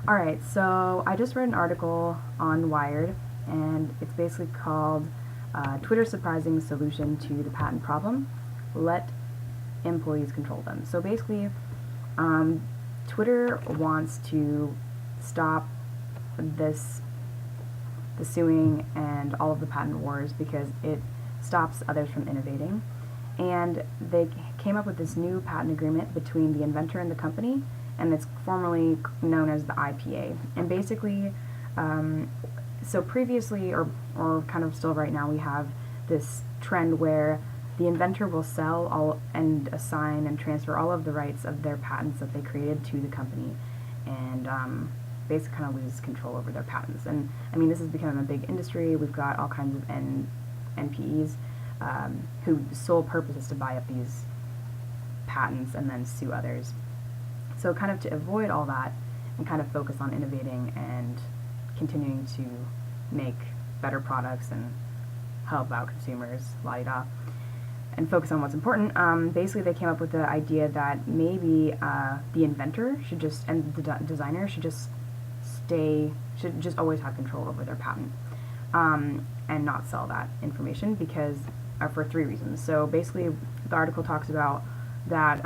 Alright, so I just read an article on Wired, and it's basically called Twitter's Surprising Solution to the Patent Problem. Let employees control them. So basically, Twitter wants to stop the suing and all of the patent wars because it stops others from innovating. And they came up with this new patent agreement between the inventor and the company, and it's formerly known as the IPA. And basically, so previously, or kind of still right now, we have this trend where the inventor will sell all and assign and transfer all of the rights of their patents that they created to the company, and basically kind of lose control over their patents. And I mean, this is becoming a big industry. We've got all kinds of NPEs whose sole purpose is to buy up these patents and then sue others. So kind of to avoid all that and kind of focus on innovating and continuing to make better products and help out consumers, la-di-da, and focus on what's important, basically they came up with the idea that maybe the inventor should just, and the designer should just always have control over their patent, and not sell that information because, for three reasons. So basically the article talks about that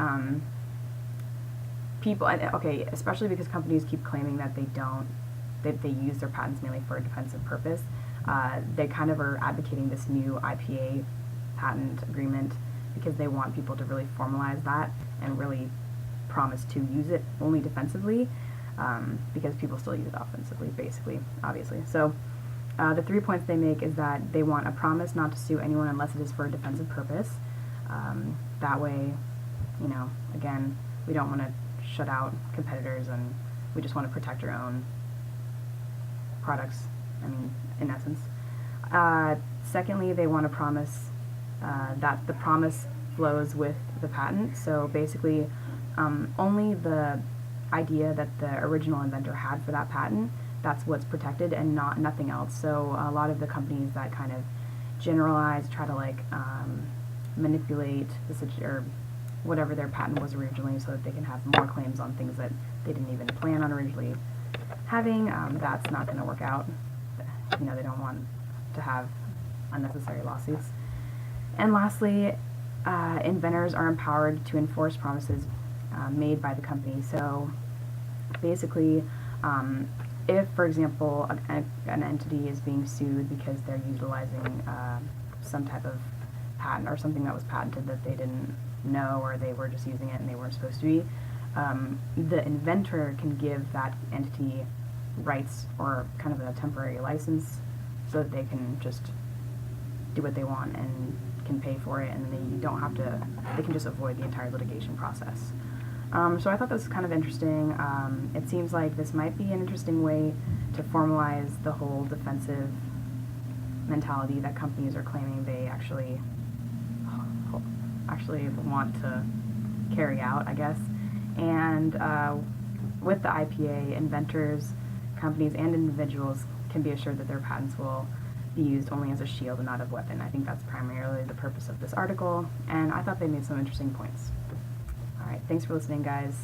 people, okay, especially because companies keep claiming that they use their patents mainly for a defensive purpose, they kind of are advocating this new IPA patent agreement because they want people to really formalize that and really promise to use it only defensively, because people still use it offensively, basically, obviously. So the 3 points they make is that they want a promise not to sue anyone unless it is for a defensive purpose. That way, you know, again, we don't want to shut out competitors, and we just want to protect our own products, I mean, in essence. Secondly, they want to promise that the promise flows with the patent. So basically, only the idea that the original inventor had for that patent, that's what's protected, and nothing else. So a lot of the companies that kind of generalize, try to like manipulate or whatever their patent was originally so that they can have more claims on things that they didn't even plan on originally having, that's not going to work out. You know, they don't want to have unnecessary lawsuits. And lastly, inventors are empowered to enforce promises made by the company. So basically, if, for example, an entity is being sued because they're utilizing some type of patent or something that was patented that they didn't know, or they were just using it and they weren't supposed to be, the inventor can give that entity rights or kind of a temporary license so that they can just do what they want and can pay for it, and they can just avoid the entire litigation process. So I thought this was kind of interesting. It seems like this might be an interesting way to formalize the whole defensive mentality that companies are claiming they actually want to carry out, I guess. And with the IPA, inventors, companies, and individuals can be assured that their patents will be used only as a shield and not a weapon. I think that's primarily the purpose of this article, and I thought they made some interesting points. Alright, thanks for listening, guys.